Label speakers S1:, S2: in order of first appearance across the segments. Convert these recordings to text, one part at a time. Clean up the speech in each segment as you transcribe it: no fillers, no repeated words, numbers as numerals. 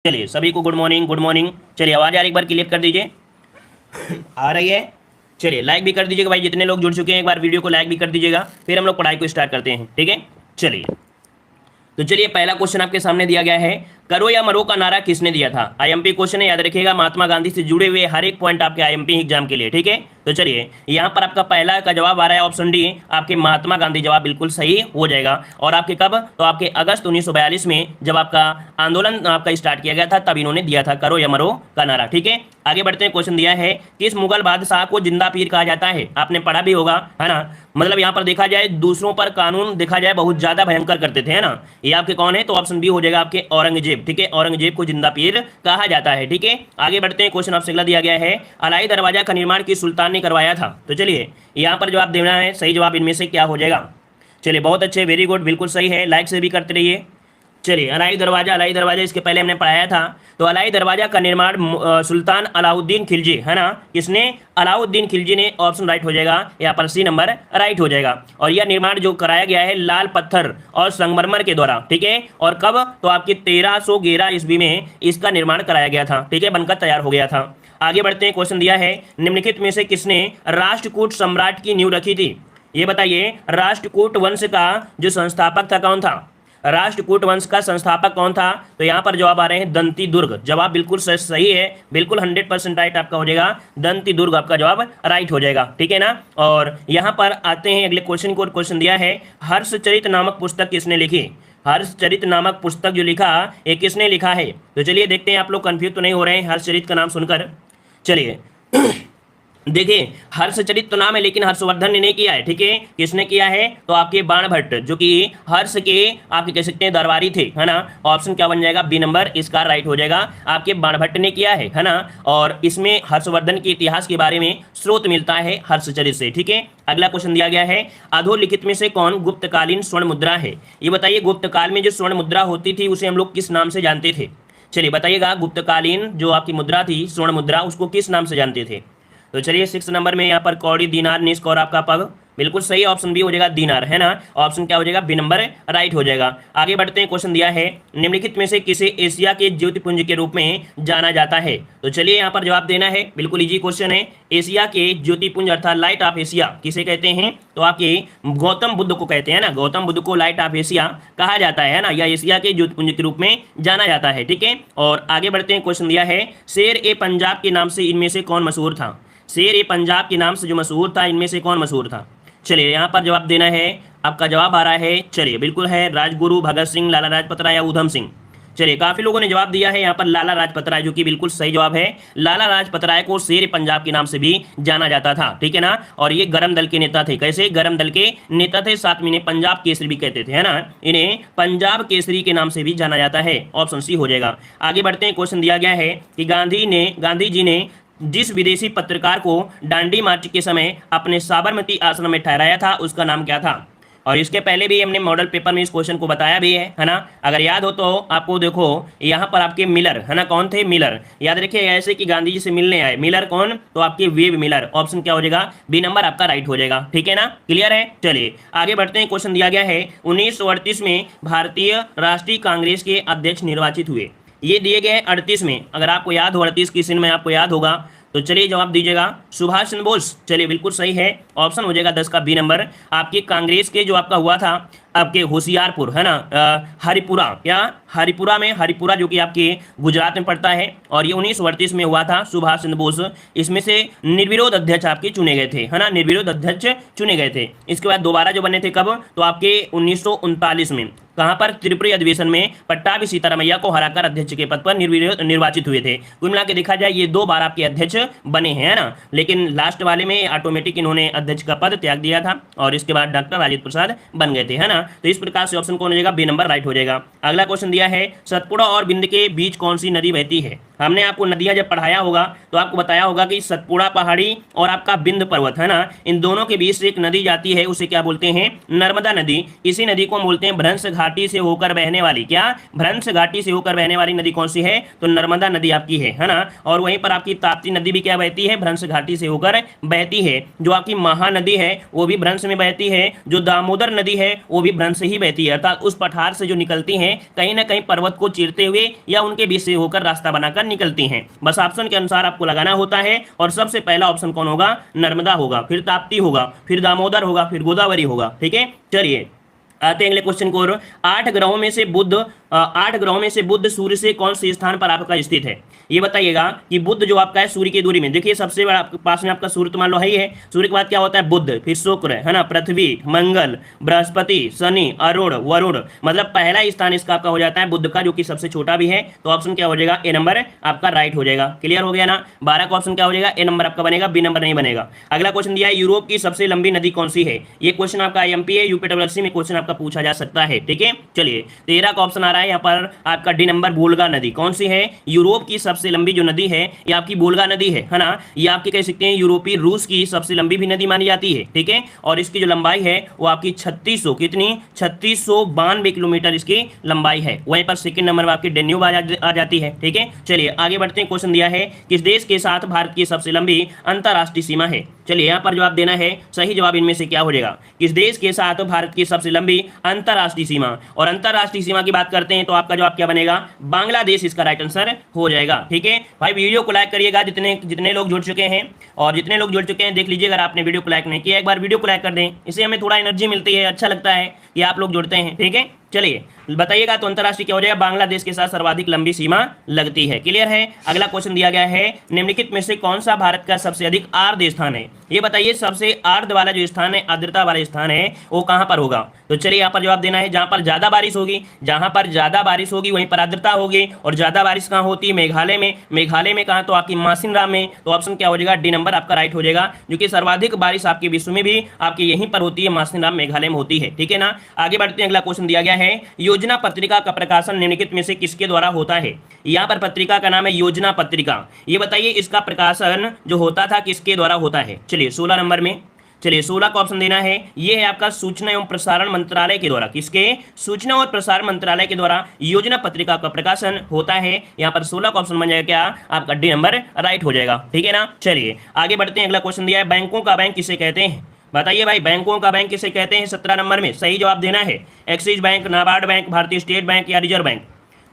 S1: चलिए सभी को गुड मॉर्निंग, गुड मॉर्निंग। चलिए आवाज़ आ रही, एक बार क्लियर कर दीजिए। आ रही है? चलिए लाइक भी कर दीजिएगा भाई, जितने लोग जुड़ चुके हैं एक बार वीडियो को लाइक भी कर दीजिएगा, फिर हम लोग पढ़ाई को स्टार्ट करते हैं। ठीक है, चलिए तो चलिए पहला क्वेश्चन आपके सामने दिया गया है, करो या मरो का नारा किसने दिया था। आईएमपी क्वेश्चन है, याद रखिएगा महात्मा गांधी से जुड़े हुए हर एक पॉइंट आपके आईएमपी एग्जाम के लिए। ठीक है, तो चलिए यहाँ पर आपका पहला का जवाब आ रहा है ऑप्शन डी, आपके महात्मा गांधी। जवाब बिल्कुल सही हो जाएगा। और आपके कब, तो आपके अगस्त 1942 में जब आपका आंदोलन आपका स्टार्ट किया गया था, तब इन्होंने दिया था करो या मरो का नारा। ठीक है, आगे बढ़ते हैं। क्वेश्चन दिया है, किस मुगल बादशाह को जिंदा पीर कहा जाता है। आपने पढ़ा भी होगा, है ना। मतलब यहाँ पर देखा जाए दूसरों पर कानून देखा जाए बहुत ज्यादा भयंकर करते थे, है ना। ये आपके कौन है, तो ऑप्शन बी हो जाएगा आपके औरंगजेब। ठीक है, औरंगजेब को जिंदा पीर कहा जाता है। ठीक है, आगे बढ़ते हैं। क्वेश्चन आपसे अगला दिया गया है, अलाई दरवाजा का निर्माण किस सुल्तान ने करवाया था। तो चलिए यहाँ पर जवाब देना है, सही जवाब इनमें से क्या हो जाएगा। चलिए बहुत अच्छे, वेरी गुड, बिल्कुल सही है। लाइक से भी करते रहिए। चलिए अलाई दरवाजा इसके पहले हमने पढ़ाया था। तो अलाई दरवाजा का निर्माण सुल्तान अलाउद्दीन खिलजी, है ना, किसने, अलाउद्दीन खिलजी ने। ऑप्शन राइट हो जाएगा, यहाँ पर सी नंबर राइट हो जाएगा। और यह निर्माण जो कराया गया है लाल पत्थर और संगमरमर के द्वारा। ठीक है, और कब, तो आपकी 1311 ईस्वी में इसका निर्माण कराया गया था। ठीक है, बनकर तैयार हो गया था। आगे बढ़ते हैं। क्वेश्चन दिया है, निम्नलिखित में से किसने राष्ट्रकूट सम्राट की नींव रखी थी। ये बताइए, राष्ट्रकूट वंश का जो संस्थापक था कौन था। राष्ट्रकूट वंश का संस्थापक कौन था, तो यहाँ पर जवाब आ रहे हैं दंती दुर्ग। जवाब बिल्कुल सही है, बिल्कुल 100% राइट आपका हो जाएगा, दंती दुर्ग आपका जवाब राइट हो जाएगा। ठीक है ना। और यहाँ पर आते हैं अगले क्वेश्चन को। क्वेश्चन दिया है, हर्षचरित नामक पुस्तक किसने लिखी। हर्षचरित नामक पुस्तक जो लिखा, ये किसने लिखा है। तो चलिए देखते हैं, आप लोग कंफ्यूज तो नहीं हो रहे हैं हर्षचरित का नाम सुनकर। चलिए देखिए, हर्षचरित तो नाम है, लेकिन हर्षवर्धन ने नहीं किया है। ठीक है, किसने किया है, तो आपके बाणभट्ट, जो कि हर्ष के आपके कह सकते हैं दरबारी थे, है ना। ऑप्शन क्या बन जाएगा, बी नंबर इसका राइट हो जाएगा, आपके बाणभट्ट ने किया है ना। और इसमें हर्षवर्धन के इतिहास के बारे में स्रोत मिलता है हर्षचरित से। ठीक है, अगला क्वेश्चन दिया गया है, अधोलिखित में से कौन गुप्तकालीन स्वर्ण मुद्रा है। ये बताइए, गुप्तकाल में जो स्वर्ण मुद्रा होती थी उसे हम लोग किस नाम से जानते थे। चलिए बताइएगा, गुप्तकालीन जो आपकी मुद्रा थी स्वर्ण मुद्रा, उसको किस नाम से जानते थे। तो चलिए 6 नंबर में यहाँ पर कौड़ी, दीनार, निस्क और आपका पग। बिल्कुल सही, ऑप्शन बी हो जाएगा दीनार, है ना। ऑप्शन क्या हो जाएगा, बी नंबर राइट हो जाएगा। आगे बढ़ते हैं। क्वेश्चन दिया है, निम्नलिखित में से किसे एशिया के ज्योतिपुंज के रूप में जाना जाता है। तो चलिए यहाँ पर जवाब देना है, बिल्कुल इजी क्वेश्चन है। एशिया के ज्योतिपुंज अर्थात लाइट ऑफ एशिया किसे कहते हैं, तो आपके गौतम बुद्ध को कहते हैं ना। गौतम बुद्ध को लाइट ऑफ एशिया कहा जाता है ना, या एशिया के ज्योतिपुंज के रूप में जाना जाता है। ठीक है, और आगे बढ़ते हैं। क्वेश्चन दिया है, शेर ए पंजाब के नाम से इनमें से कौन मशहूर था। शेर ए पंजाब के नाम से जो मशहूर था, इनमें से कौन मशहूर था। चलिए यहाँ पर जवाब देना है, आपका जवाब आ रहा है, चलिए बिल्कुल है राजगुरु, भगत सिंह, लाला लाजपत राय या उधम सिंह। चलिए काफी लोगों ने जवाब दिया है यहाँ पर लाला लाजपत राय, जो कि बिल्कुल सही जवाब है। लाला लाजपत राय को शेर ए पंजाब के नाम से भी जाना जाता था। ठीक है ना। और ये गरम दल के नेता थे। कैसे, गरम दल के नेता थे, साथ में इन्हें पंजाब केसरी भी कहते थे, है ना। इन्हें पंजाब केसरी के नाम से भी जाना जाता है। ऑप्शन सी हो जाएगा। आगे बढ़ते हैं। क्वेश्चन दिया गया है कि गांधी जी ने जिस विदेशी पत्रकार को डांडी मार्च के समय अपने साबरमती आश्रम में ठहराया था, उसका नाम क्या था। और इसके पहले भी हमने मॉडल पेपर में इस क्वेश्चन को बताया भी है ना। अगर याद हो तो आपको देखो, यहाँ पर आपके मिलर, है ना, कौन थे, मिलर। याद रखिएगा, ऐसे कि गांधी जी से मिलने आए, मिलर कौन, तो आपके वेब मिलर। ऑप्शन क्या हो जाएगा, बी नंबर आपका राइट हो जाएगा। ठीक है ना, क्लियर है। चलिए आगे बढ़ते हैं। क्वेश्चन दिया गया है, 1938 में भारतीय राष्ट्रीय कांग्रेस के अध्यक्ष निर्वाचित हुए। ये दिए गए 38 में, अगर आपको याद हो 38 की सिन में आपको याद होगा, तो चलिए जवाब दीजिएगा, सुभाष चंद्र बोस। चलिए बिल्कुल सही है, ऑप्शन हो जाएगा 10 का बी नंबर। आपके कांग्रेस के जो आपका हुआ था आपके होशियारपुर, है ना, हरिपुरा, या हरिपुरा में, हरिपुरा जो कि आपके गुजरात में पड़ता है, और ये 1938 में हुआ था। सुभाष चंद्र बोस इसमें से निर्विरोध अध्यक्ष आपके चुने गए थे, है ना, निर्विरोध अध्यक्ष चुने गए थे। इसके बाद दोबारा जो बने थे कब, तो आपके 1939 में, कहां पर, त्रिपुरी अधिवेशन में पट्टाभी सीतारामैया को हराकर अध्यक्ष के पद पर निर्वाचित हुए थे। कुल मिला के देखा जाए ये 2 बार आपके अध्यक्ष बने हैं, है ना। लेकिन लास्ट वाले में ऑटोमेटिक इन्होंने अध्यक्ष का पद त्याग दिया था, और इसके बाद डॉक्टर राजेंद्र प्रसाद बन गए थे, है ना। तो इस प्रकार से ऑप्शन कौन हो जाएगा, बी नंबर राइट हो जाएगा। अगला क्वेश्चन दिया है, सतपुड़ा और बिंद के बीच कौन सी नदी बहती है। हमने आपको नदियां जब पढ़ाया होगा तो आपको बताया होगा कि सतपुड़ा पहाड़ी और आपका बिंद पर्वत है ना, इन दोनों के बीच से एक नदी जाती है, उसे क्या बोलते हैं? नर्मदा नदी। इसी नदी को बोलते हैं भ्रंश घाटी से होकर बहने वाली, क्या? भ्रंश घाटी से होकर बहने वाली नदी कौन सी है? तो नर्मदा नदी आपकी है ना। और वहीं पर आपकी ताप्ती नदी भी क्या बहती है? भ्रंश घाटी से होकर बहती है। जो आपकी महानदी है वो भी भ्रंश में बहती है, जो दामोदर नदी है वो भी भ्रंश ही बहती है, अर्थात उस पठार से जो निकलती हैं कहीं ना कहीं पर्वत को चीरते हुए या उनके बीच से होकर रास्ता बनाकर निकलती हैं। बस ऑप्शन के अनुसार आपको लगाना होता है, और सबसे पहला ऑप्शन कौन होगा? नर्मदा होगा, फिर ताप्ती होगा, फिर दामोदर होगा, फिर गोदावरी होगा। ठीक है, चलिए आते हैं अगले क्वेश्चन को। 8 ग्रहों में से बुध सूर्य से कौन से स्थान पर आपका स्थित है? ये बताइएगा कि बुध जो आपका है सूर्य की दूरी में, देखिए सबसे बड़ा पास में आपका सूर्य तो मान लो है ही है, सूर्य के बाद क्या होता है? बुध, फिर शुक्र है ना, पृथ्वी, मंगल, बृहस्पति, शनि, अरुण, वरुण, मतलब पहला स्थान इसका आपका हो जाता है बुध का, जो कि सबसे छोटा भी है। तो ऑप्शन क्या हो जाएगा? ए नंबर आपका राइट हो जाएगा। क्लियर हो गया ना? 12 का ऑप्शन क्या हो जाएगा? ए नंबर आपका बनेगा, बी नंबर नहीं बनेगा। अगला क्वेश्चन दिया है यूरोप की सबसे लंबी नदी कौन सी है? ये क्वेश्चन आपका IMP है, यूपीएससी में क्वेश्चन आपका पूछा जा सकता है। ठीक है, चलिए 13 का ऑप्शन आ रहा है यहाँ पर आपका डी नंबर, वोल्गा नदी। कौन सी है? यूरोप की सबसे लंबी जो नदी है ये आपकी वोल्गा नदी है ना। ये आपकी कह सकते हैं यूरोपीय रूस की सबसे लंबी भी नदी मानी जाती है। ठीक है, और इसकी जो लंबाई है वो आपकी 3600 कितनी? 3692 किलोमीटर इसकी लंबाई है। वहीं पर सेकंड नंबर में आपकी डेन्यूब आ जाती है। ठीक है, चलिए आगे बढ़ते हैं। क्वेश्चन दिया है किस देश के साथ भारत की सबसे लंबी अंतर्राष्ट्रीय सीमा है? चलिए यहाँ पर जवाब देना है, सही जवाब इनमें से क्या हो जाएगा? किस देश के साथ भारत की सबसे लंबी अंतर्राष्ट्रीय सीमा, और अंतर्राष्ट्रीय सीमा की बात करते हैं तो आपका जवाब क्या बनेगा? बांग्लादेश इसका राइट आंसर हो जाएगा। ठीक है भाई, वीडियो को लाइक करिएगा जितने जितने लोग जुड़ चुके हैं, और जितने लोग जुड़ चुके हैं देख लीजिए, अगर आपने वीडियो को लाइक नहीं किया एक बार वीडियो को लाइक कर दें, इससे हमें थोड़ा एनर्जी मिलती है, अच्छा लगता है कि आप लोग जुड़ते हैं। ठीक है, चलिए बताइएगा तो अंतर्राष्ट्रीय क्या हो जाएगा? बांग्लादेश के साथ सर्वाधिक लंबी सीमा लगती है। क्लियर है? अगला क्वेश्चन दिया गया है निम्नलिखित में से कौन सा भारत का सबसे अधिक आर्द्र स्थान है? ये बताइए सबसे आर्द्र वाला जो स्थान है, आर्द्रता वाला स्थान है, वो कहां पर होगा? तो चलिए यहाँ पर जवाब देना है, जहां पर ज्यादा बारिश होगी, जहां पर ज्यादा बारिश होगी वहीं पर आर्द्रता होगी। और ज्यादा बारिश कहां होती है? मेघालय में। मेघालय में कहां? तो आपकी मासिनराम में। तो ऑप्शन क्या हो जाएगा? डी नंबर आपका राइट हो जाएगा, जो कि सर्वाधिक बारिश आपके विश्व में भी आपके यहीं पर होती है, मासिनराम मेघालय में होती है। ठीक है ना? आगे बढ़ते हैं, अगला क्वेश्चन दिया गया है योजना पत्रिका का प्रकाशन निम्नलिखित में से किसके द्वारा होता है? यहाँ पर पत्रिका का नाम है योजना पत्रिका। ये बताइए इसका प्रकाशन जो होता था किसके द्वारा होता है? चलिए 16 नंबर में, चलिए 16 का ऑप्शन देना है, ये है आपका सूचना एवं प्रसारण मंत्रालय के द्वारा। किसके? सूचना और प्रसारण मंत्रालय के द्वारा योजना पत्रिका का प्रकाशन होता है। यहाँ पर 16 का ऑप्शन बन जाएगा क्या? आपका डी नंबर राइट हो जाएगा। ठीक है ना? चलिए आगे बढ़ते हैं, अगला क्वेश्चन दिया है बैंकों का बैंक किसे कहते हैं? बताइए भाई बैंकों का बैंक किसे कहते हैं? 17 नंबर में सही जवाब देना है, एक्सिस बैंक, नाबार्ड बैंक, भारतीय स्टेट बैंक या रिजर्व बैंक।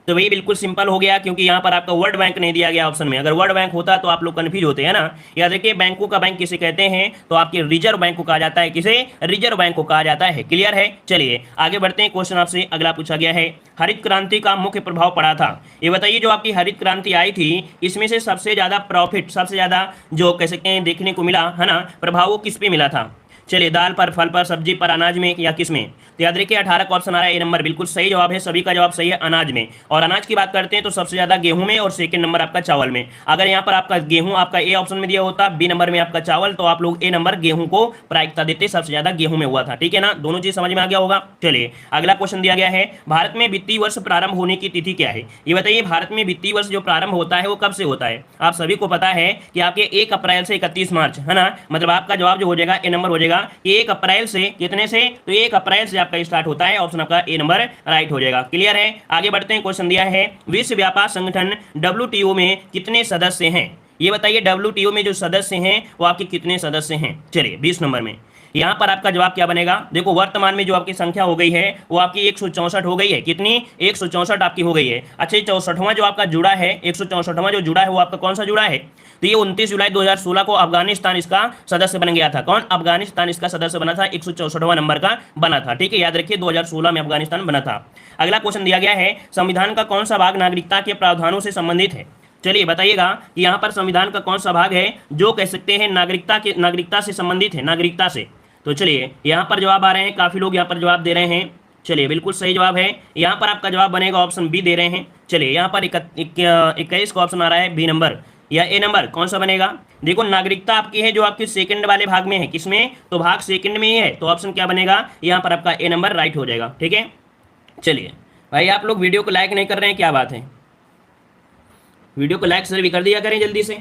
S1: तो वही बिल्कुल सिंपल हो गया, क्योंकि यहाँ पर आपका वर्ल्ड बैंक नहीं दिया गया ऑप्शन में। अगर वर्ल्ड बैंक होता तो आप लोग कंफ्यूज होते हैं ना। याद रखिए बैंकों का बैंक किसे कहते हैं? तो आपके रिजर्व बैंक को कहा जाता है। किसे? रिजर्व बैंक को कहा जाता है। क्लियर है? चलिए आगे बढ़ते हैं, क्वेश्चन आपसे अगला पूछा गया है हरित क्रांति का मुख्य प्रभाव पड़ा था। ये बताइए जो आपकी हरित क्रांति आई थी इसमें से सबसे ज्यादा प्रॉफिट, सबसे ज्यादा जो कह सकते हैं देखने को मिला है ना, प्रभाव वो किस पे मिला था? चलिए दाल पर, फल पर, सब्जी पर, अनाज में या किस में? तो याद रखिए 18 का ऑप्शन आ रहा है, ए नंबर बिल्कुल सही जवाब है, सभी का जवाब सही है, अनाज में। और अनाज की बात करते हैं तो सबसे ज्यादा गेहूं में, और सेकंड नंबर आपका चावल में। अगर यहाँ पर आपका गेहूं आपका ए ऑप्शन में दिया होता, बी नंबर में आपका चावल, तो आप लोग ए नंबर गेहूं को प्रायिकता देते, सबसे ज्यादा गेहूं में हुआ था। ठीक है ना? दोनों चीज समझ में आ गया होगा। चलिए अगला क्वेश्चन दिया गया है भारत में वित्तीय वर्ष प्रारंभ होने की तिथि क्या है? ये बताइए भारत में वित्तीय वर्ष जो प्रारंभ होता है वो कब से होता है? आप सभी को पता है कि आपके 1 अप्रैल से 31 मार्च है ना, मतलब आपका जवाब जो हो जाएगा ए नंबर हो जाएगा। 1 अप्रैल से कितने से? तो 1 अप्रैल से आपका स्टार्ट होता है, ऑप्शन आपका ए नंबर राइट हो जाएगा। क्लियर है? आगे बढ़ते हैं, क्वेश्चन दिया है विश्व व्यापार संगठन WTO में कितने सदस्य हैं? ये बताइए WTO में जो सदस्य हैं वो आपके कितने सदस्य हैं? चलिए 20 नंबर में यहाँ पर आपका जवाब क्या बनेगा? देखो वर्तमान में जो आपकी संख्या हो गई है वो आपकी 164 हो गई है। कितनी? 164 आपकी हो गई है। अच्छा 64वां जो आपका जुड़ा है, 164वां जो जुड़ा है वो आपका कौन सा जुड़ा है? तो ये 29 जुलाई 2016 को अफगानिस्तान इसका सदस्य बन गया था। कौन? अफगानिस्तान इसका सदस्य बना था, 164वां नंबर का बना था। ठीक है, याद रखिए 2016 में अफगानिस्तान बना था। अगला क्वेश्चन दिया गया है संविधान का कौन सा भाग नागरिकता के प्रावधानों से संबंधित है? चलिए बताइएगा कि यहाँ पर संविधान का कौन सा भाग है जो कह सकते हैं नागरिकता से संबंधित है, नागरिकता से। तो चलिए यहाँ पर जवाब आ रहे हैं, काफी लोग यहाँ पर जवाब दे रहे हैं। चलिए बिल्कुल सही जवाब है, यहाँ पर आपका जवाब बनेगा ऑप्शन बी दे रहे हैं। चलिए यहाँ पर 21 का ऑप्शन आ रहा है, बी नंबर या ए नंबर कौन सा बनेगा? देखो नागरिकता आपकी है जो आपके सेकंड वाले भाग में है। किसमें? तो भाग सेकंड में ही है, तो ऑप्शन क्या बनेगा? यहाँ पर आपका ए नंबर राइट हो जाएगा। ठीक है, चलिए भाई आप लोग वीडियो को लाइक नहीं कर रहे हैं, क्या बात है? वीडियो को लाइक शेयर भी कर दिया करें जल्दी से,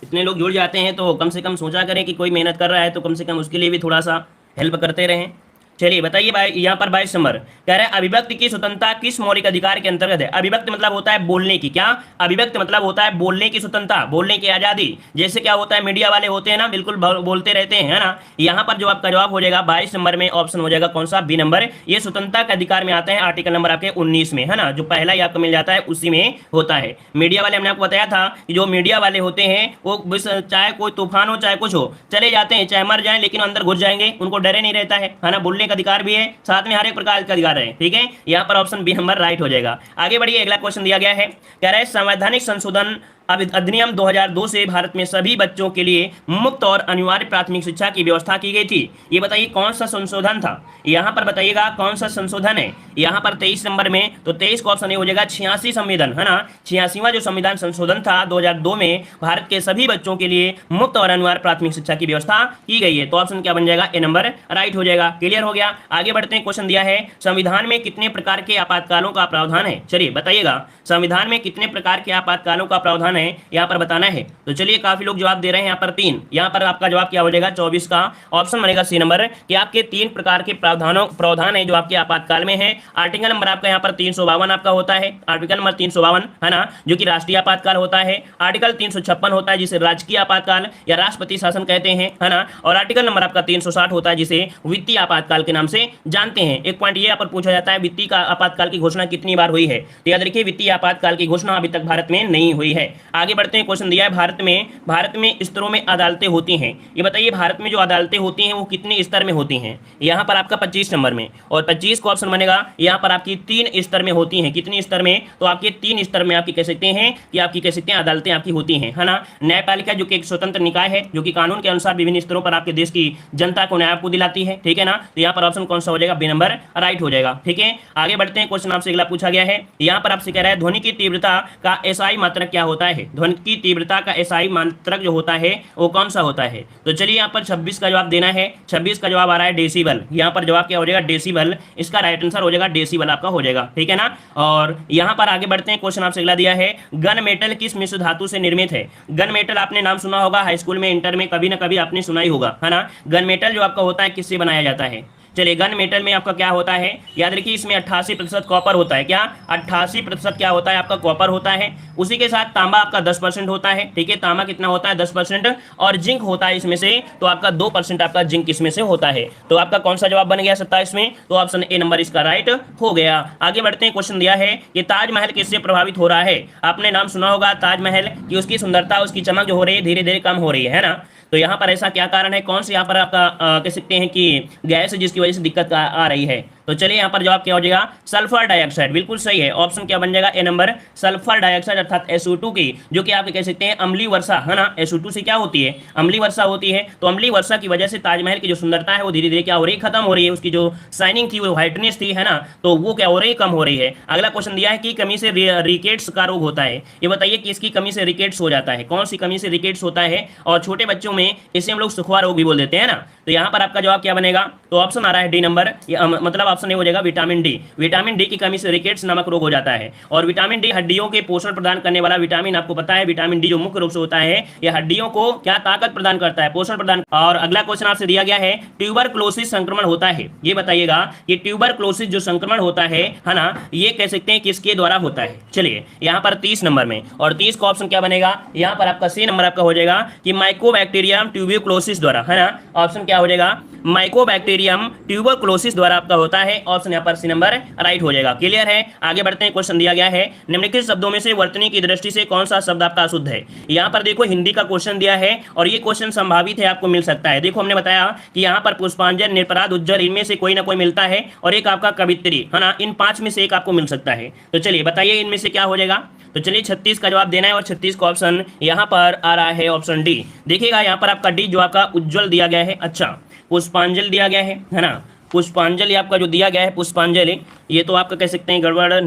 S1: इतने लोग जुड़ जाते हैं तो कम से कम सोचा करें कि कोई मेहनत कर रहा है तो कम से कम उसके लिए भी थोड़ा सा हेल्प करते रहें। चलिए बताइए भाई, यहाँ पर 22 नंबर कह रहे हैं अभिव्यक्ति की स्वतंत्रता किस मौलिक अधिकार के अंतर्गत है। अभिव्यक्ति मतलब होता है बोलने की, क्या अभिव्यक्ति मतलब होता है बोलने की स्वतंत्रता, बोलने की आजादी। जैसे क्या होता है मीडिया वाले होते हैं ना, बिल्कुल बोलते रहते हैं, है ना। यहाँ पर जो आपका जवाब हो जाएगा 22 नंबर में ऑप्शन हो जाएगा कौन सा, बी नंबर। ये स्वतंत्रता के अधिकार में आते हैं आर्टिकल नंबर आपके 19 में, है ना। जो पहला ही आपको मिल जाता है उसी में होता है। मीडिया वाले हमने आपको बताया था कि जो मीडिया वाले होते हैं वो चाहे कोई तूफान हो चाहे कुछ हो चले जाते हैं, चाहे मर जाए लेकिन अंदर घुस जाएंगे, उनको डरे नहीं रहता है ना। बोलने का अधिकार भी है, साथ में हर एक प्रकार का अधिकार है, ठीक है। यहाँ पर ऑप्शन बी नंबर राइट हो जाएगा। आगे बढ़िए, अगला क्वेश्चन दिया गया है, कह रहा है संवैधानिक संशोधन अधिनियम 2002 से भारत में सभी बच्चों के लिए मुफ्त और अनिवार्य प्राथमिक शिक्षा की व्यवस्था की गई थी। ये बताइए कौन सा संशोधन था, यहाँ पर बताइएगा कौन सा संशोधन है। यहाँ पर 23 नंबर में, तो 23 का ऑप्शन हो जाएगा 86 संविधान, है ना। 86वां जो संविधान संशोधन था 2002 में भारत के सभी बच्चों के लिए मुफ्त और अनिवार्य प्राथमिक शिक्षा की व्यवस्था की गई है। तो ऑप्शन क्या बन जाएगा, ए नंबर राइट हो जाएगा। क्लियर हो गया। आगे बढ़ते हैं, क्वेश्चन दिया है संविधान में कितने प्रकार के आपातकालों का प्रावधान है। चलिए बताइएगा संविधान में कितने प्रकार के आपातकालों का प्रावधान है, यहाँ पर बताना है। तो चलिए काफी लोग जवाब दे रहे हैं, यहाँ पर 3। यहाँ पर आपका जवाब क्या हो जाएगा, 24 का ऑप्शन बनेगा सी नंबर, कि आपके 3 प्रकार के प्रावधान है जो आपके आपातकाल में है। आर्टिकल नंबर आपका यहाँ पर 352 आपका होता है, आर्टिकल नंबर 352, है ना, जो कि राष्ट्रीय आपातकाल होता है। आर्टिकल 356 होता है जिसे राजकीय आपातकाल या राष्ट्रपति शासन कहते हैं, है ना। और आर्टिकल नंबर आपका 360 होता है जिसे वित्तीय आपातकाल के नाम से जानते हैं। एक पॉइंट ये यहाँ पर पूछा जाता है, वित्तीय आपातकाल की घोषणा कितनी बार हुई है। तो याद रखिए वित्तीय आपातकाल की घोषणा अभी तक भारत में नहीं हुई है। आगे बढ़ते हैं, क्वेश्चन दिया है भारत में स्तरों में अदालतें होती हैं। ये बताइए भारत में जो अदालतें होती हैं वो कितने स्तर में होती हैं। यहाँ पर आपका 25 नंबर में, और 25 का ऑप्शन बनेगा यहाँ पर आपकी 3 स्तर में होती हैं। कितनी स्तर में, तो आपके 3 स्तर में आपकी कह सकते हैं कि आपकी कह सकते हैं अदालतें आपकी होती हैं, है ना। न्यायपालिका जो कि एक स्वतंत्र निकाय है जो कि कानून के अनुसार विभिन्न स्तरों पर आपके देश की जनता को न्याय को दिलाती है, ठीक है ना। तो यहाँ पर ऑप्शन कौन सा हो जाएगा, बी नंबर राइट हो जाएगा, ठीक है। आगे बढ़ते हैं, क्वेश्चन आपसे अगला पूछा गया है, यहाँ पर आपसे कह रहा है ध्वनि की तीव्रता का एसआई मात्रक क्या होता है। ध्वनि की तीव्रता का एसआई मात्रक जो होता है वो कौन सा होता है। तो चलिए यहाँ पर 26 का जवाब देना है। 26 का जवाब आ रहा है डेसिबल। यहाँ पर जवाब क्या हो जाएगा, डेसिबल। इसका राइट आंसर हो जाएगा डेसिबल आपका हो जाएगा, ठीक है ना। और यहाँ पर आगे बढ़ते हैं, क्वेश्चन आपसे अगला दिया है गन मेटल किस मिश्र धातु से निर्मित है। गन मेटल आपने नाम सुना होगा, हाई स्कूल में इंटर में कभी ना कभी आपने सुना ही होगा, है ना। गन मेटल जो आपका होता है किससे बनाया जाता है। चलिए गन मेटल में आपका क्या होता है, याद रखिए इसमें 88% कॉपर होता है। क्या 88% क्या होता है आपका, कॉपर होता है। उसी के साथ तांबा आपका 10% होता है, ठीक है। तांबा कितना होता है, 10%। और जिंक होता है इसमें से, तो आपका 2% आपका जिंक इसमें से होता है। तो आपका कौन सा जवाब बन गया 27 में, तो ऑप्शन ए नंबर इसका राइट हो गया। आगे बढ़ते हैं, क्वेश्चन दिया है कि ताजमहल किससे प्रभावित हो रहा है। आपने नाम सुना होगा ताजमहल की, उसकी सुंदरता उसकी चमक जो हो रही है धीरे धीरे कम हो रही है ना। तो यहाँ पर ऐसा क्या कारण है, कौन से यहाँ पर आपका कह सकते हैं कि गैस जिसकी वजह से दिक्कत आ रही है। तो चलिए यहाँ पर जवाब क्या हो जाएगा, सल्फर डाइऑक्साइड। बिल्कुल सही है, ऑप्शन क्या बन जाएगा, ए नंबर सल्फर डाइऑक्साइड अर्थात SO2 की, जो कि आप कह सकते हैं अम्लीय वर्षा, है ना। SO2 से क्या होती है, अम्लीय वर्षा होती है। तो अम्लीय वर्षा की वजह से ताजमहल की जो सुंदरता है वो धीरे धीरे क्या हो रही है, खत्म हो रही है। उसकी जो शाइनिंग थी, वो व्हाइटनेस थी, है ना, तो वो क्या हो रही है, कम हो रही है। अगला क्वेश्चन दिया है कि कमी से रिकेट्स का रोग होता है। ये बताइए कि इसकी कमी से रिकेट्स हो जाता है, कौन सी कमी से रिकेट्स होता है। और छोटे बच्चों में इसे हम लोग सुखवा रोग भी बोल देते हैं ना। तो यहाँ पर आपका जवाब क्या बनेगा, तो ऑप्शन आ रहा है डी नंबर, मतलब ऑप्शन ए हो जाएगा विटामिन डी। विटामिन डी की कमी से रिकेट्स नामक रोग हो जाता है। और विटामिन डी हड्डियों के पोषण प्रदान करने वाला विटामिन, आपको पता है विटामिन डी जो मुख्य रूप से होता है यह हड्डियों को क्या ताकत प्रदान करता है, पोषण प्रदान। और अगला क्वेश्चन आपसे दिया गया है ट्यूबरक्लोसिस संक्रमण होता है। ये बताइएगा कि ट्यूबरक्लोसिस जो संक्रमण होता है ना, ये कह सकते हैं किसके द्वारा होता है। चलिए यहाँ पर 30 नंबर में, और 30 का ऑप्शन क्या बनेगा, यहाँ पर आपका सी नंबर आपका हो जाएगा कि माइकोबैक्टीरियम ट्यूबरक्लोसिस द्वारा, है ना। ऑप्शन क्या हो जाएगा, माइकोबैक्टीरियम ट्यूबरक्लोसिस द्वारा आपका होता है। ऑप्शन यहाँ पर सी नंबर राइट हो जाएगा। क्लियर है। आगे बढ़ते हैं, क्वेश्चन दिया गया है निम्नलिखित शब्दों में से वर्तनी की दृष्टि से कौन सा शब्द आपका अशुद्ध है। यहाँ पर देखो हिंदी का क्वेश्चन दिया है और ये क्वेश्चन संभावित है, आपको मिल सकता है। देखो हमने बताया कि यहाँ पर पुष्पांजलि, निरपराध, उज्जवल, इनमें से कोई ना कोई मिलता है, और एक आपका कवित्री, है ना। इन 5 में से एक आपको मिल सकता है। तो चलिए बताइए इनमें से क्या हो जाएगा। तो चलिए 36 का जवाब देना है, और 36 का ऑप्शन यहाँ पर आ रहा है ऑप्शन डी। देखिएगा यहाँ पर आपका डी जो आपका उज्जवल दिया गया है, अच्छा पुष्पांजलि दिया गया है ना। पुष्पांजलि आपका जो दिया गया है पुष्पांजलि, ये तो आपका कह सकते हैं गड़बड़,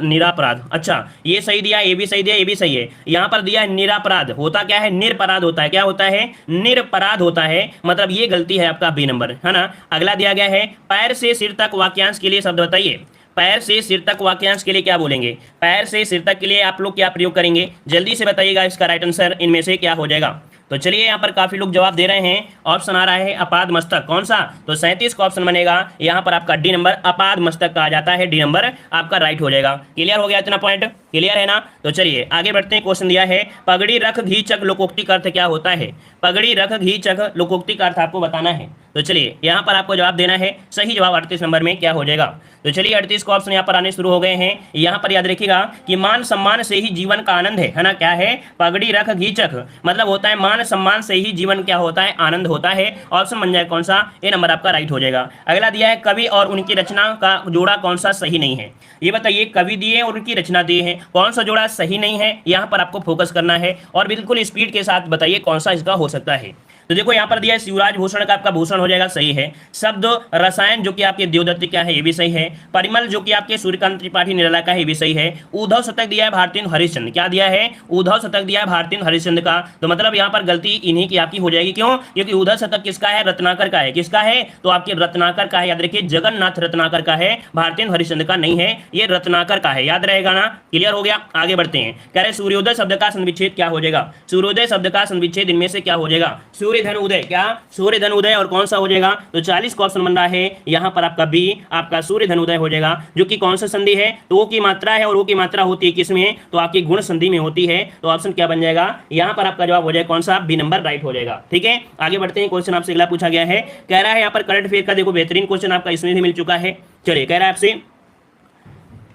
S1: निरापराध। अच्छा ये सही दिया, ये भी सही दिया, ये भी सही है। यहाँ पर दिया है निरापराध, होता क्या है, निरपराध होता है। क्या होता है, निरपराध होता है, मतलब ये गलती है आपका बी नंबर, है ना। अगला दिया गया है पैर से सिर तक वाक्यांश के लिए शब्द बताइए। पैर से सिर तक वाक्यांश के लिए क्या बोलेंगे? पैर से सिर तक के लिए आप लोग क्या प्रयोग करेंगे? जल्दी से बताइएगा इसका राइट आंसर इनमें से क्या हो जाएगा। तो चलिए यहाँ पर काफी लोग जवाब दे रहे हैं। ऑप्शन आ रहा है अपाद मस्तक, कौन सा? तो 37 का ऑप्शन बनेगा यहाँ पर आपका डी नंबर, अपाद मस्तक कहा जाता है, डी नंबर आपका राइट हो जाएगा। क्लियर हो गया इतना पॉइंट? क्लियर है ना? तो चलिए आगे बढ़ते हैं। क्वेश्चन दिया है पगड़ी रख घी चक लोकोक्ति का अर्थ क्या होता है? पगड़ी रख घी चक लोकोक्ति का अर्थ आपको बताना है। तो चलिए यहाँ पर आपको जवाब देना है। सही जवाब 38 नंबर में क्या हो जाएगा? तो चलिए 38 का ऑप्शन यहाँ पर आने शुरू हो गए हैं। यहाँ पर याद रखिएगा कि मान सम्मान से ही जीवन का आनंद है ना? क्या है? पगड़ी रख घी चक मतलब होता है मान सम्मान से ही जीवन क्या होता है? आनंद होता है। ऑप्शन बन जाए कौन सा? ए नंबर आपका राइट हो जाएगा। अगला दिया है कवि और उनकी रचना का जोड़ा कौन सा सही नहीं है? ये बताइए, कवि दिए और उनकी रचना दिए हैं, कौन सा जोड़ा सही नहीं है? यहाँ पर आपको फोकस करना है और बिल्कुल स्पीड के साथ बताइए कौन सा इसका हो सकता है। तो देखो यहाँ पर दिया है शिवराज भूषण का आपका भूषण हो जाएगा, सही है। शब्द रसायन जो कि आपके देवदत्त क्या है, ये भी सही है। परिमल जो कि आपके सूर्यकांत त्रिपाठी निराला का है, ये भी सही है। उद्धव शतक दिया है भारतीय हरिश्चंद्र, क्या दिया है? उद्धव शतक दिया है भारतीय हरिश्चंद्र का। तो मतलब यहाँ पर गलती इन्हीं की आपकी हो जाएगी। क्यों? क्योंकि उद्धव शतक किसका है? रत्नाकर का है। किसका है? तो आपके रत्नाकर का है। याद रखिए जगन्नाथ रत्नाकर का है, भारतीय हरिश्चंद्र का नहीं है, ये रत्नाकर का है। याद रहेगा ना? क्लियर हो गया? आगे बढ़ते हैं। कह रहे सूर्योदय शब्द का संविच्छेद क्या हो जाएगा? सूर्योदय शब्द का संविच्छेद इनमें से क्या हो जाएगा? सूर्य धन उदय, क्या? सूर्य धन उदय। और कौन सा हो जाएगा? तो 40 का ऑप्शन बन रहा है यहाँ पर आपका बी, आपका सूर्य धन उदय हो जाएगा, जो कि कौन सा संधि है? तो वो की मात्रा है, और वो की मात्रा होती है किसमें? तो आपकी गुण संधि में होती है। तो ऑप्शन क्या बन जाएगा? यहाँ पर आपका जवाब हो जाएगा कौन सा? बी नंबर राइट हो जाएगा। ठीक है, आगे बढ़ते हैं। क्वेश्चन आपसे अगला पूछा गया है, कह रहा है यहाँ पर करंट अफेयर का देखो बेहतरीन क्वेश्चन आपका इसमें भी मिल चुका है। चलिए कह रहा है आपसे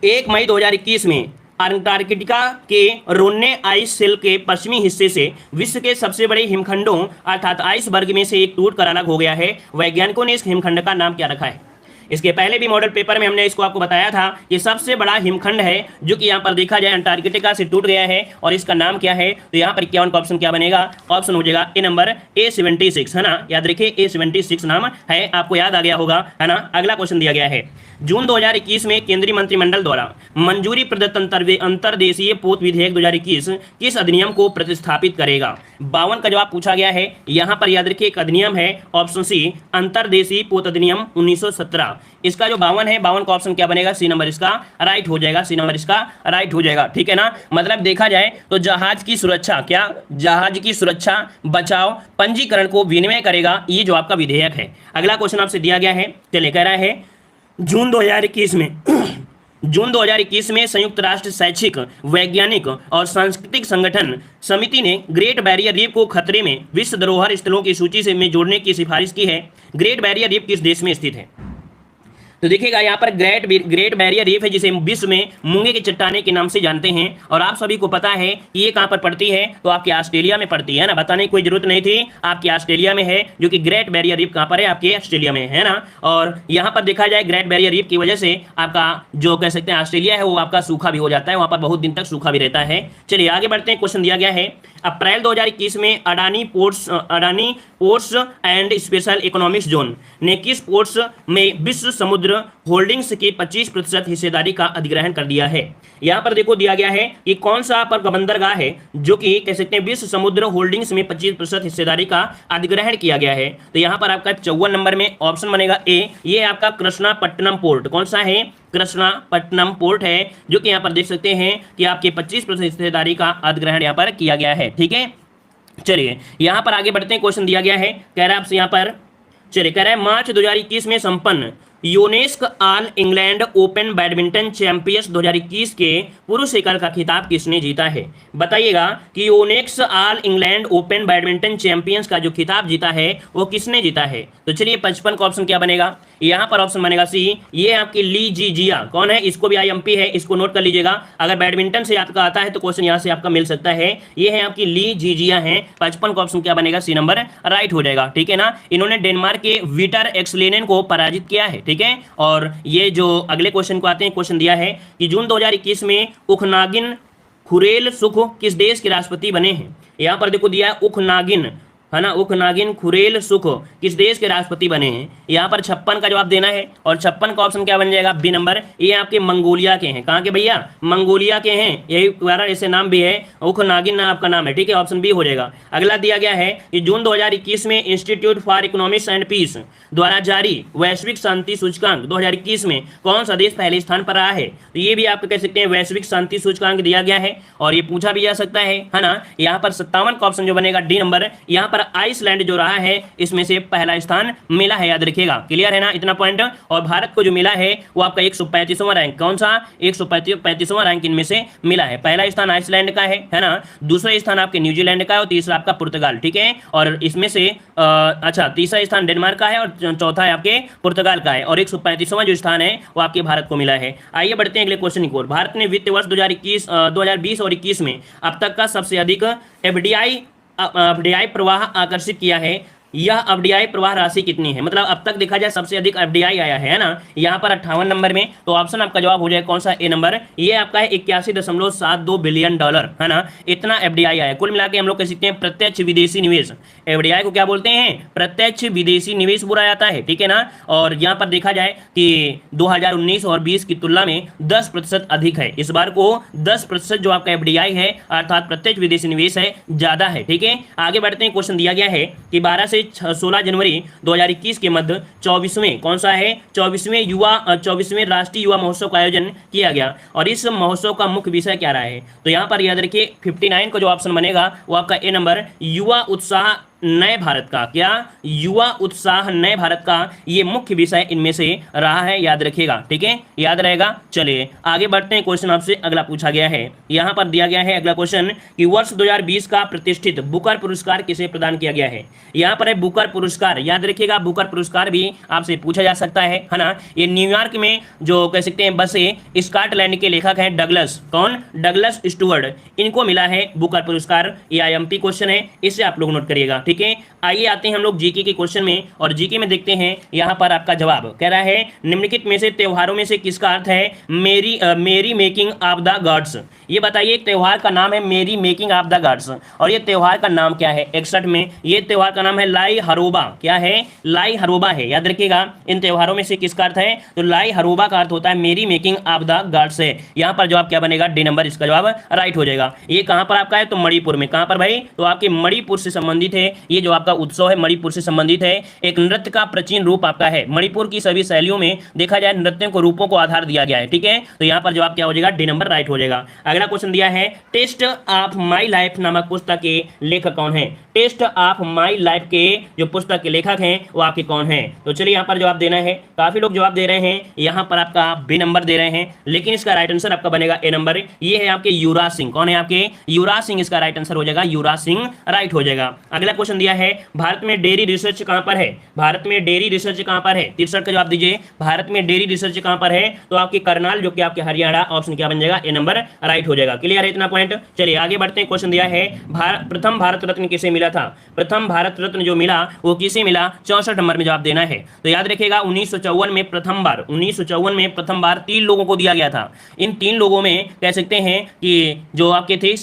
S1: 1 मई 2021 में अंटार्कटिका के रोन्ने आइस शेल के पश्चिमी हिस्से से विश्व के सबसे बड़े हिमखंडों अर्थात आइसबर्ग में से एक टूट कर अलग हो गया है। वैज्ञानिकों ने इस हिमखंड का नाम क्या रखा है? इसके पहले भी मॉडल पेपर में हमने इसको आपको बताया था कि सबसे बड़ा हिमखंड है जो कि यहाँ पर देखा जाए अंटार्कटिका से टूट गया है, और इसका नाम क्या है? तो यहाँ पर 51 का ऑप्शन क्या बनेगा? ऑप्शन हो जाएगा ए नंबर A76, है ना? याद रखिए A76 नाम है, आपको याद आ गया होगा, है ना? अगला क्वेश्चन दिया गया है, जून 2021 में केंद्रीय मंत्रिमंडल द्वारा मंजूरी प्रदत्त अंतर्देशीय पोत विधेयक 2021 किस अधिनियम को प्रतिस्थापित करेगा? 52 का जवाब पूछा गया है। यहाँ पर याद रखिए एक अधिनियम है, ऑप्शन सी अंतर्देशीय पोत अधिनियम 1917। इसका जो 52 है, 52 का ऑप्शन क्या बनेगा? सी नंबर इसका राइट हो जाएगा। सी नंबर इसका राइट हो जाएगा। ठीक है ना? मतलब देखा जाए तो जहाज की सुरक्षा, क्या? जहाज की सुरक्षा बचाव पंजीकरण को विनिमय करेगा, ये जो आपका विधेयक है। अगला क्वेश्चन आपसे दिया गया है, चलिए कह रहा है जून 2021 में जून 2021 में संयुक्त राष्ट्र शैक्षिक, वैज्ञानिक और सांस्कृतिक संगठन समिति ने ग्रेट बैरियर रीफ को खतरे में विश्व धरोहर स्थलों की सूची से में जोड़ने की सिफारिश की है। ग्रेट बैरियर रीफ किस देश में स्थित है? तो देखिएगा यहाँ पर ग्रेट बैरियर रीफ है, जिसे विश्व में मूंगे की चट्टाने के नाम से जानते हैं, और आप सभी को पता है कि ये कहाँ पर पड़ती है? तो आपके ऑस्ट्रेलिया में पड़ती है ना? बताने की कोई जरूरत नहीं थी, आपके ऑस्ट्रेलिया में है, जो कि ग्रेट बैरियर रीफ कहाँ पर है? आपके ऑस्ट्रेलिया में, है ना? और यहाँ पर देखा जाए ग्रेट बैरियर रीफ की वजह से आपका जो कह सकते हैं ऑस्ट्रेलिया है वो आपका सूखा भी हो जाता है, वहाँ पर बहुत दिन तक सूखा भी रहता है। चलिए आगे बढ़ते हैं। क्वेश्चन दिया गया है, अप्रैल 2021 में Adani ports and special economic zone ने किस पोर्ट्स में विश्व समुद्र होल्डिंग्स की 25% हिस्सेदारी का अधिग्रहण कर दिया है? यहाँ पर देखो दिया गया है कि कौन सा पर बंदरगाह है जो कि कह सकते हैं विश्व समुद्र होल्डिंग्स में 25% हिस्सेदारी का अधिग्रहण किया गया है। तो यहाँ पर आपका 54 नंबर में ऑप्शन बनेगा ए, ये आपका कृष्णापट्टनम पोर्ट। कौन सा है? कृष्णापट्टनम पोर्ट है, जो कि यहाँ पर देख सकते हैं कि आपके 25% हिस्सेदारी का अधिग्रहण यहाँ पर किया गया है। ठीक है, चलिए यहाँ पर आगे बढ़ते हैं। क्वेश्चन दिया गया है, कह रहा है आपसे यहाँ पर, चलिए कह रहा है मार्च 2021 में संपन्न UNESCO all England open badminton champions 2021 के पुरुष एकल का खिताब किसने जीता है? बताइएगा कि UNESCO all England open badminton champions का जो खिताब जीता है वो किसने जीता है? तो चलिए 55 का ऑप्शन क्या बनेगा? यहाँ पर ऑप्शन बनेगा सी, ये आपकी ली जीजिया। कौन है? इसको भी IMP है, इसको नोट कर लीजिएगा। अगर बैडमिंटन से आपका आता है तो क्वेश्चन यहाँ से आपका मिल सकता है। ये है आपकी ली जीजिया है। 55 का ऑप्शन क्या बनेगा? सी नंबर राइट हो जाएगा। ठीक है ना? इन्होंने डेनमार्क के विटर एक्सलेनेन को पराजित किया है। ठीक है, और ये जो अगले क्वेश्चन को आते हैं, क्वेश्चन दिया है कि जून 2021 में उखनागिन खुरेल सुख किस देश के राष्ट्रपति बने हैं? यहाँ पर देखो दिया है उखनागिन है ना, उख नागिन खुरेल सुख किस देश के राष्ट्रपति बने हैं? यहाँ पर 56 का जवाब देना है और 56 का ऑप्शन क्या बन जाएगा? B number. ये आपके मंगोलिया के हैं। कहाँ के भैया? मंगोलिया के हैं, यही कारण ऐसे नाम भी है, उख नागिन ना आपका नाम है, ठीक है, ऑप्शन बी हो जाएगा। अगला दिया गया है कि जून 2021 में institute for economics and peace द्वारा जारी वैश्विक शांति सूचकांक 2021 में कौन सा देश पहले स्थान पर रहा है? तो ये भी आप कह सकते हैं वैश्विक शांति सूचकांक दिया गया है और ये पूछा भी जा सकता है ना। यहाँ पर 57 का ऑप्शन जो बनेगा डी नंबर। यहाँ पर आइसलैंड जो रहा है इसमें से पहला स्थान मिला है, याद रखिएगा। क्लियर है ना इतना पॉइंट? और भारत को जो मिला है वो आपका 135वां रैंक, कौन सा? 135वां रैंक इनमें से मिला है। पहला स्थान आइसलैंड का है ना, दूसरा स्थान आपके न्यूजीलैंड का है और तीसरा आपका पुर्तगाल, ठीक है। और इसमें से अच्छा तीसरा स्थान डेनमार्क का है और चौथा है आपके पुर्तगाल का है और 135वां जो स्थान है वो आपके भारत को मिला है। आइए बढ़ते हैं अगले क्वेश्चन की ओर। भारत ने वित्त वर्ष 2020 और 21 में अब तक का सबसे अधिक एफडीआई प्रवाह आकर्षित किया है। यह एफडीआई प्रवाह राशि कितनी है? मतलब अब तक देखा जाए सबसे अधिक एफडीआई आया है ना, यहाँ पर 58 नंबर में। तो ऑप्शन आपका जवाब हो जाए कौन सा? ए नंबर। ये आपका है 81.72 बिलियन डॉलर, है ना, इतना एफडीआई आया। कुल मिला के हम लोग कह सकते हैं प्रत्यक्ष विदेशी निवेश। एफडीआई को क्या बोलते हैं? प्रत्यक्ष विदेशी निवेश बोला जाता है, ठीक है ना। और यहाँ पर देखा जाए कि 2019 और 20 की तुलना में 10% अधिक है। इस बार को 10% जो आपका एफडीआई है अर्थात प्रत्यक्ष विदेशी निवेश है, ज्यादा है, ठीक है। आगे बढ़ते हैं। क्वेश्चन दिया गया है कि 12 से 16 जनवरी 2021 के मध्य 24वें कौन सा है? 24वें राष्ट्रीय युवा महोत्सव का आयोजन किया गया और इस महोत्सव का मुख्य विषय क्या रहा है? तो यहाँ पर याद रखिए 59 का जो ऑप्शन बनेगा वो आपका ए नंबर, युवा उत्साह नए भारत का। क्या? युवा उत्साह नए भारत का ये मुख्य विषय इनमें से रहा है, याद रखिएगा, ठीक है, याद रहेगा। चलिए आगे बढ़ते हैं। क्वेश्चन आपसे अगला पूछा गया है, यहाँ पर दिया गया है अगला क्वेश्चन कि वर्ष 2020 का प्रतिष्ठित बुकर पुरस्कार किसे प्रदान किया गया है? यहाँ पर है बुकर पुरस्कार, याद रखिएगा। बुकर पुरस्कार भी आपसे पूछा जा सकता है ना। ये न्यूयॉर्क में जो कह सकते हैं बसे स्कॉटलैंड के लेखक हैं डगलस, कौन? डगलस स्टुअर्ट, इनको मिला है बुकर पुरस्कार। ये आईएमपी क्वेश्चन है, इसे आप लोग नोट करिएगा, ठीक है। आइए आते हैं हम लोग जीके के क्वेश्चन में और जीके में देखते हैं यहाँ पर आपका जवाब कह रहा है निम्नलिखित में से त्योहारों में से किसका अर्थ है मेरी मेकिंग ऑफ द गॉड्स? ये बताइए, एक त्योहार का नाम है मेरी मेकिंग ऑफ द गॉड्स और ये त्योहार का नाम क्या है? 61 में ये त्योहार का नाम है लाई हरोबा। क्या है? लाई हरोबा है, याद रखिएगा। इन त्योहारों में से किसका अर्थ है? तो लाई हरोबा का अर्थ होता है मेरी मेकिंग ऑफ द गॉड्स है। यहाँ पर जवाब क्या बनेगा? डी नंबर, इसका जवाब राइट हो जाएगा। ये कहाँ पर आपका है? तो मणिपुर में। कहाँ पर भाई? तो आपके मणिपुर से संबंधित है ये जो आपका उत्सव है, मणिपुर से संबंधित है। एक नृत्य का प्राचीन रूप आपका है। मणिपुर की सभी शैलियों में देखा जाए नृत्यों को रूपों को आधार दिया गया है, ठीक है। तो यहाँ पर जवाब क्या हो जाएगा? डी नंबर राइट हो जाएगा। अगला क्वेश्चन दिया है टेस्ट ऑफ माई लाइफ नामक पुस्तक के लेखक कौन है? टेस्ट ऑफ माई लाइफ के जो पुस्तक के लेखक हैं वो आपके कौन है? तो चलिए यहाँ पर जवाब देना है। काफी लोग जवाब दे रहे हैं, यहाँ पर आपका बी नंबर दे रहे हैं, लेकिन इसका राइट आंसर आपका बनेगा ए नंबर। ये है आपके युवराज सिंह। कौन है आपके? युवराज सिंह, इसका राइट आंसर हो जाएगा युवराज सिंह, राइट हो जाएगा। अगला क्वेश्चन दिया है भारत में डेयरी रिसर्च कहां पर है? भारत में डेयरी रिसर्च कहां पर है? 63 का जवाब दीजिए। भारत में डेयरी रिसर्च कहां पर है? तो आपके करनाल जो कि आपके हरियाणा, ऑप्शन क्या बन जाएगा? ए नंबर राइट हो जाएगा। क्लियर है इतना पॉइंट? चलिए आगे बढ़ते हैं। क्वेश्चन दिया है प्रथम भारत रत्न किसे मिला था? प्रथम भारत रत्न जो मिला वो किसे मिला? 64 नंबर में जवाब देना है। तो याद रखिएगा 1954 में प्रथम बार 3 लोगों को दिया गया था। इन 3 लोगों में कह सकते हैं कि जो आपके थे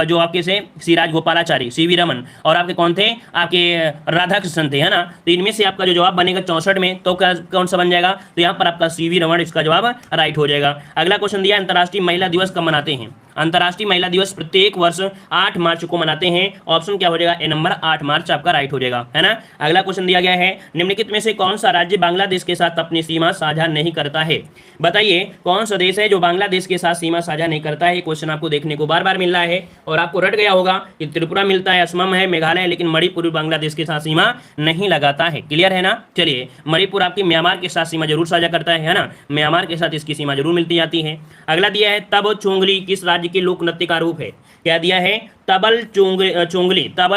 S1: जो आपके से सी राजगोपालाचारी, सीवी रमन, और आपके कौन थे? आपके राधा कृष्णन थे, है ना। तो इनमें से आपका जो जवाब बनेगा 64 में, तो कौन सा बन जाएगा? तो यहाँ पर आपका सीवी रमन, इसका जवाब राइट हो जाएगा। अगला क्वेश्चन दिया अंतर्राष्ट्रीय महिला दिवस कब मनाते हैं? अंतर्राष्ट्रीय महिला दिवस प्रत्येक वर्ष 8 मार्च को मनाते हैं। ऑप्शन क्या हो जाएगा? ए नंबर, 8 मार्च आपका राइट हो जाएगा, है ना। अगला क्वेश्चन दिया गया है निम्नलिखित में से कौन सा राज्य बांग्लादेश के साथ अपनी सीमा साझा नहीं करता है? बताइए कौन सा देश है जो बांग्लादेश के साथ सीमा साझा नहीं करता है? क्वेश्चन आपको देखने को बार बार मिल रहा है और आपको रट गया होगा कि त्रिपुरा मिलता है, असम है, मेघालय है, लेकिन मणिपुर बांग्लादेश के साथ सीमा नहीं लगाता है। क्लियर है ना। चलिए मणिपुर आपकी म्यांमार के साथ सीमा जरूर साझा करता है ना, म्यांमार के साथ इसकी सीमा जरूर मिलती जाती है। अगला दिया है तब चोंगली किस राज्य के लोक नृत्य का रूप है? क्या दिया है? तबल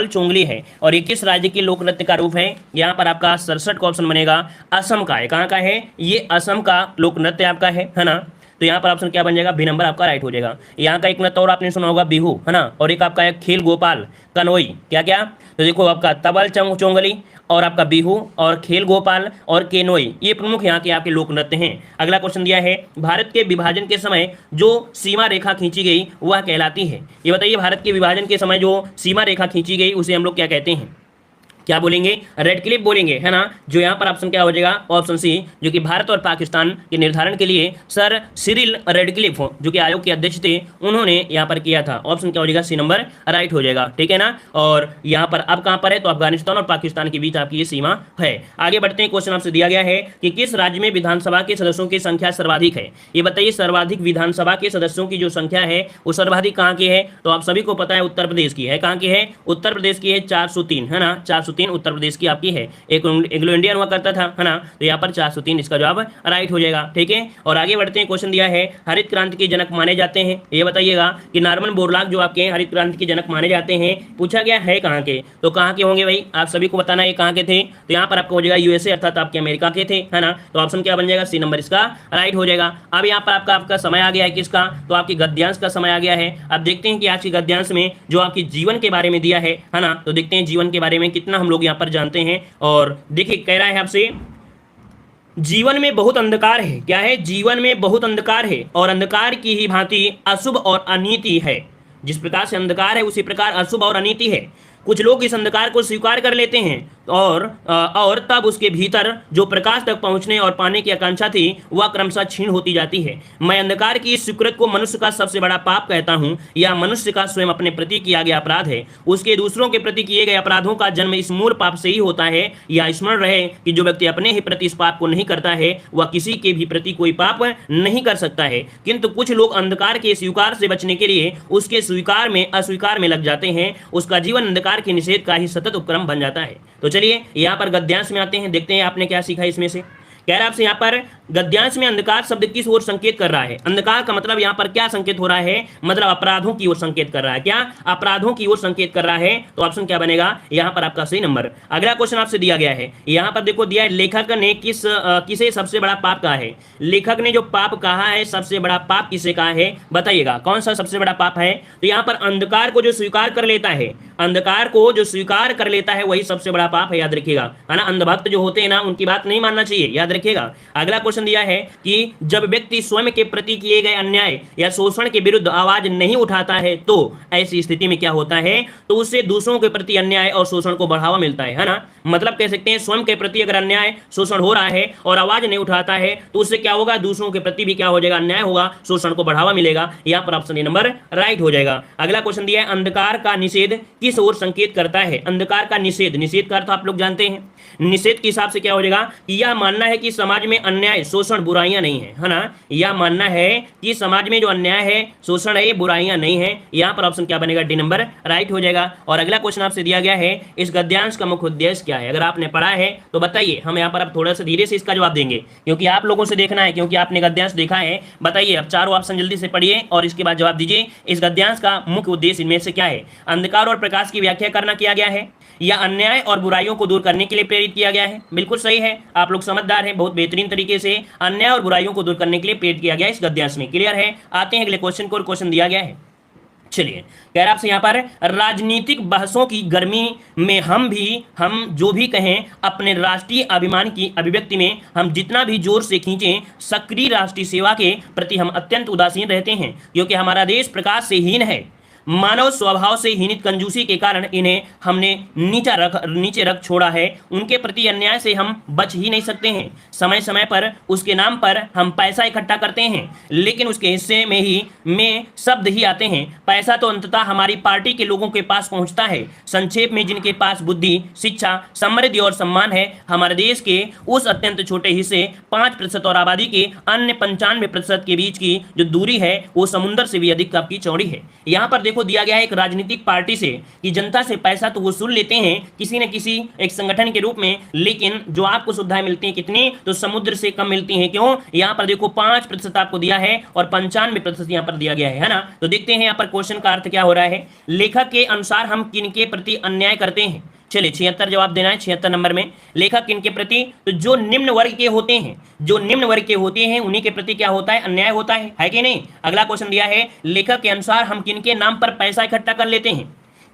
S1: चोंगली है और ये किस राज्य की लोक नृत्य का रूप है? यहाँ पर आपका 67 का ऑप्शन बनेगा, असम का है। कहाँ का है? ये असम का लोक नृत्य आपका है ना। तो यहाँ पर ऑप्शन क्या बन जाएगा? बी नंबर आपका राइट हो जाएगा। यहाँ का एक नृत्य और आपने सुना होगा बिहू, है ना, और एक आपका है खेल गोपाल कनोई। क्या क्या? तो देखो आपका तबल चोंगली और आपका बिहू और खेल गोपाल और केनोई, ये प्रमुख यहाँ के आपके लोक नृत्य हैं। अगला क्वेश्चन दिया है भारत के विभाजन के समय जो सीमा रेखा खींची गई वह कहलाती है? ये बताइए भारत के विभाजन के समय जो सीमा रेखा खींची गई उसे हम लोग क्या कहते हैं? क्या बोलेंगे? रेडक्लिफ बोलेंगे, है ना। जो यहाँ पर ऑप्शन क्या हो जाएगा? ऑप्शन सी, जो कि भारत और पाकिस्तान के निर्धारण के लिए सर सिरिल रेडक्लिफ जो कि आयोग के अध्यक्ष थे, उन्होंने यहाँ पर किया था। ऑप्शन क्या हो जाएगा? सी नंबर राइट हो जाएगा, ठीक है ना। और यहाँ पर अब कहाँ पर है? तो अफगानिस्तान और पाकिस्तान के बीच आपकी ये सीमा है। आगे बढ़ते हैं, क्वेश्चन आपसे दिया गया है कि किस राज्य में विधानसभा के सदस्यों की संख्या सर्वाधिक है? ये बताइए, सर्वाधिक विधानसभा के सदस्यों की जो संख्या है वो सर्वाधिक कहाँ की है? तो आप सभी को पता है उत्तर प्रदेश की है। कहाँ की है? उत्तर प्रदेश की है, 403, है ना। 403 उत्तर प्रदेश की आपकी है। एक एंग्लो इंडियन हुआ करता था, है ना। तो यहाँ पर 403 इसका जवाब राइट हो जाएगा, ठीक है। और आगे बढ़ते हैं, क्वेश्चन दिया है हरित क्रांति के जनक माने जाते हैं। ये बताइएगा कि नॉर्मन बोरलॉग जो आपके हरित क्रांति के जनक माने जाते हैं, पूछा गया है कहाँ के? तो कहाँ के होंगे भाई? आप सभी को बताना है कहाँ के थे। तो यहाँ पर आपको हो जाएगा यूएसए, अर्थात आपके अमेरिका के थे, है ना। तो ऑप्शन क्या बन जाएगा? सी नंबर इसका राइट हो जाएगा। अब यहाँ पर आपका समय आ गया है किसका? तो आपकी गद्यांश का समय आ गया है। अब देखते हैं कि आज की गद्यांश में जो आपकी जीवन के बारे में दिया है ना। तो देखते हैं जीवन के बारे में कितना हम लोग यहाँ पर जानते हैं। और देखिए कह रहा है आपसे, जीवन में बहुत अंधकार है। क्या है? जीवन में बहुत अंधकार है और अंधकार की ही भांति अशुभ और अनीति है। जिस प्रकार से अंधकार है उसी प्रकार अशुभ और अनीति है। कुछ लोग इस अंधकार को स्वीकार कर लेते हैं और तब उसके भीतर जो प्रकाश तक पहुंचने और पाने की आकांक्षा थी वह क्रमशः क्षीण होती जाती है। मैं अंधकार की इस स्वीकृत को मनुष्य का सबसे बड़ा पाप कहता हूं। यह मनुष्य का स्वयं अपने प्रति किया गया अपराध है। उसके दूसरों के प्रति किए गए अपराधों का जन्म इस मूल पाप से ही होता है। यह स्मरण रहे कि जो व्यक्ति अपने ही प्रति इस पाप को नहीं करता है वह किसी के भी प्रति कोई पाप नहीं कर सकता है। किंतु कुछ लोग अंधकार के स्वीकार से बचने के लिए उसके स्वीकार में अस्वीकार में लग जाते हैं। उसका जीवन अंधकार के निषेध का ही सतत उपक्रम बन जाता है। तो चलिए यहाँ पर गद्यांश में आते हैं, देखते हैं आपने क्या सीखा इसमें से। कह रहा है आपसे यहाँ पर गद्यांश में अंधकार शब्द किस ओर संकेत कर रहा है? अंधकार का मतलब यहाँ पर क्या संकेत हो रहा है? मतलब अपराधों की ओर संकेत कर रहा है। क्या? अपराधों की ओर संकेत कर रहा है। तो ऑप्शन क्या बनेगा यहाँ पर आपका सही नंबर। अगला क्वेश्चन आपसे दिया गया है, यहाँ पर देखो दिया है लेखक ने किसे सबसे बड़ा पाप कहा है? लेखक ने जो पाप कहा है सबसे बड़ा पाप किसे कहा है? बताइएगा कौन सा सबसे बड़ा पाप है? तो यहाँ पर अंधकार को जो स्वीकार कर लेता है, अंधकार को जो स्वीकार कर लेता है वही सबसे बड़ा पाप है, याद रखिएगा, है ना। अंधभक्त जो होते हैं ना उनकी बात नहीं मानना चाहिए, याद रखिएगा। अगला क्वेश्चन दिया है कि जब व्यक्ति स्वयं के प्रति किए गए अन्याय या शोषण के विरुद्ध आवाज नहीं उठाता है तो ऐसी स्थिति में क्या होता है? तो उससे दूसरों के प्रति अन्याय और शोषण को बढ़ावा मिलता है ना। मतलब कह सकते हैं स्वयं के प्रति अगर अन्याय शोषण हो रहा है और आवाज नहीं उठाता है तो उससे क्या होगा? दूसरों के प्रति भी क्या हो जाएगा? अन्याय होगा, शोषण को बढ़ावा मिलेगा। यहाँ पर ऑप्शन ए नंबर राइट हो जाएगा। अगला क्वेश्चन दिया है अंधकार का निषेध किस ओर संकेत करता है? अंधकार का निषेध, निषेध का अर्थ आप लोग जानते हैं। निषेध के हिसाब से क्या हो जाएगा? यह मानना है कि समाज में अन्याय शोषण बुराइयां नहीं है ना। यह मानना है कि समाज में जो अन्याय है शोषण है ये बुराइयां नहीं है। यहाँ पर ऑप्शन क्या बनेगा? डी नंबर राइट हो जाएगा। और अगला क्वेश्चन आपसे दिया गया है इस गद्यांश का मुख्य उद्देश्य क्या है? अगर आपने पढ़ा है तो बताइए, हम यहाँ पर अब थोड़ा सा धीरे से इसका जवाब देंगे क्योंकि आप लोगों से देखना है, क्योंकि आपने गद्यांश देखा है। बताइए अब चारों ऑप्शन जल्दी से पढ़िए और इसके बाद जवाब दीजिए। इस गद्यांश का मुख्य उद्देश्य इनमें से क्या है? अंधकार और प्रकाश की व्याख्या करना किया गया है या अन्याय और बुराइयों को दूर करने के लिए प्रेरित किया गया है? बिल्कुल सही है, आप लोग समझदार हैं, बहुत बेहतरीन तरीके से अन्याय और बुराइयों को दूर करने के लिए प्रेरित किया गया इस गद्यांश में। क्लियर है? आते हैं अगले क्वेश्चन को। क्वेश्चन दिया गया है, चलिए कह रहा आपसे यहाँ पर राजनीतिक बहसों की गर्मी में हम जो भी कहें अपने राष्ट्रीय अभिमान की अभिव्यक्ति में हम जितना भी जोर से खींचें, सक्रिय राष्ट्रीय सेवा के प्रति हम अत्यंत उदासीन रहते हैं क्योंकि हमारा देश प्रकाश से हीन है। मानव स्वभाव से हीनित कंजूसी के कारण इन्हें हमने नीचे रख छोड़ा है। उनके प्रति अन्याय से हम बच ही नहीं सकते हैं। समय समय पर उसके नाम पर हम पैसा इकट्ठा करते हैं लेकिन उसके हिस्से में शब्द ही आते हैं। पैसा तो अंततः हमारी पार्टी के लोगों के पास पहुंचता है। संक्षेप में जिनके पास बुद्धि, शिक्षा, समृद्धि और सम्मान है, हमारे देश के उस अत्यंत छोटे हिस्से 5% और आबादी के अन्य 95% के बीच की जो दूरी है वो समुद्र से भी अधिक आपकी चौड़ी है। यहाँ पर देखो दिया गया है एक राजनीतिक पार्टी से कि जनता से पैसा तो वसूल लेते हैं किसी न किसी एक संगठन के रूप में, लेकिन जो आपको सुविधाएं मिलती हैं कितनी? तो समुद्र से कम मिलती हैं। क्यों? यहाँ पर देखो 5% आपको दिया है और 95% यहाँ पर दिया गया है ना। तो देखते हैं यहाँ पर क्वेश्चन का अर्थ क्या हो रहा है। लेखक के अनुसार हम किनके प्रति अन्याय करते हैं? चलिए 76 जवाब देना है। 76 नंबर में लेखक किनके प्रति? तो जो निम्न वर्ग के होते हैं, जो निम्न वर्ग के होते हैं उन्हीं के प्रति क्या होता है? अन्याय होता है कि नहीं? अगला क्वेश्चन दिया है लेखक के अनुसार हम किनके नाम पर पैसा इकट्ठा कर लेते हैं?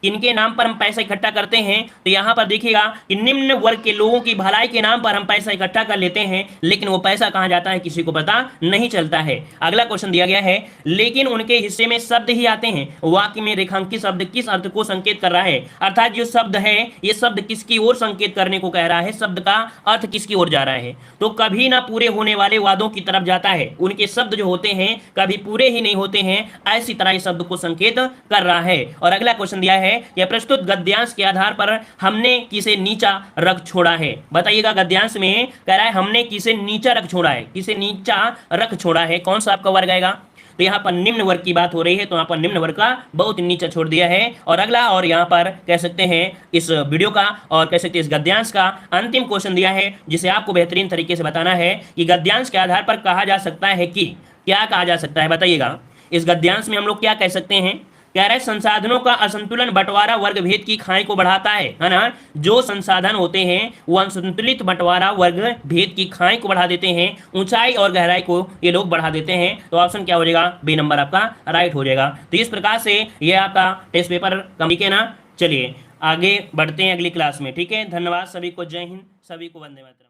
S1: किनके नाम पर हम पैसा इकट्ठा करते हैं, तो यहां पर देखिएगा कि निम्न वर्ग के लोगों की भलाई के नाम पर हम पैसा इकट्ठा कर लेते हैं, लेकिन वो पैसा कहां जाता है किसी को पता नहीं चलता है। अगला क्वेश्चन दिया गया है, लेकिन उनके हिस्से में शब्द ही आते हैं, वाक्य में रेखांकित शब्द किस अर्थ को संकेत कर रहा है। अर्थात जो शब्द है ये शब्द किसकी ओर संकेत करने को कह रहा है, शब्द का अर्थ किसकी ओर जा रहा है, तो कभी ना पूरे होने वाले वादों की तरफ जाता है। उनके शब्द जो होते हैं कभी पूरे ही नहीं होते हैं, ऐसी तरह इस शब्द को संकेत कर रहा है। और अगला क्वेश्चन दिया है, यह प्रस्तुत गद्यांश के आधार पर हमने किसे नीचा रख छोड़ा है। बताइएगा, गद्यांश में कह रहा है हमने किसे नीचा रख छोड़ा है, किसे नीचा रख छोड़ा है, कौन सा आपका वर्ग आएगा। तो यहाँ पर निम्न वर्ग की बात हो रही है, तो यहाँ पर निम्न वर्ग का बहुत नीचा छोड़ दिया है। और अगला, और यहाँ पर कह सकते हैं इस वीडियो का और कह सकते हैं इस गद्यांश का अंतिम क्वेश्चन दिया है, जिसे आपको बेहतरीन तरीके से बताना है कि गद्यांश के आधार पर कहा जा सकता है कि, क्या कहा जा सकता है बताइएगा। इस गद्यांश में हम लोग क्या कह सकते हैं, कह रहे संसाधनों का असंतुलन बंटवारा वर्ग भेद की खाई को बढ़ाता है ना। जो संसाधन होते हैं वो असंतुलित बंटवारा वर्ग भेद की खाई को बढ़ा देते हैं, ऊंचाई और गहराई को ये लोग बढ़ा देते हैं। तो ऑप्शन क्या हो जाएगा, बी नंबर आपका राइट हो जाएगा। तो इस प्रकार से ये आपका टेस्ट पेपर ठीक है ना। चलिए आगे बढ़ते हैं अगली क्लास में, ठीक है। धन्यवाद सभी को, जय हिंद, सभी को वंदे मातरम।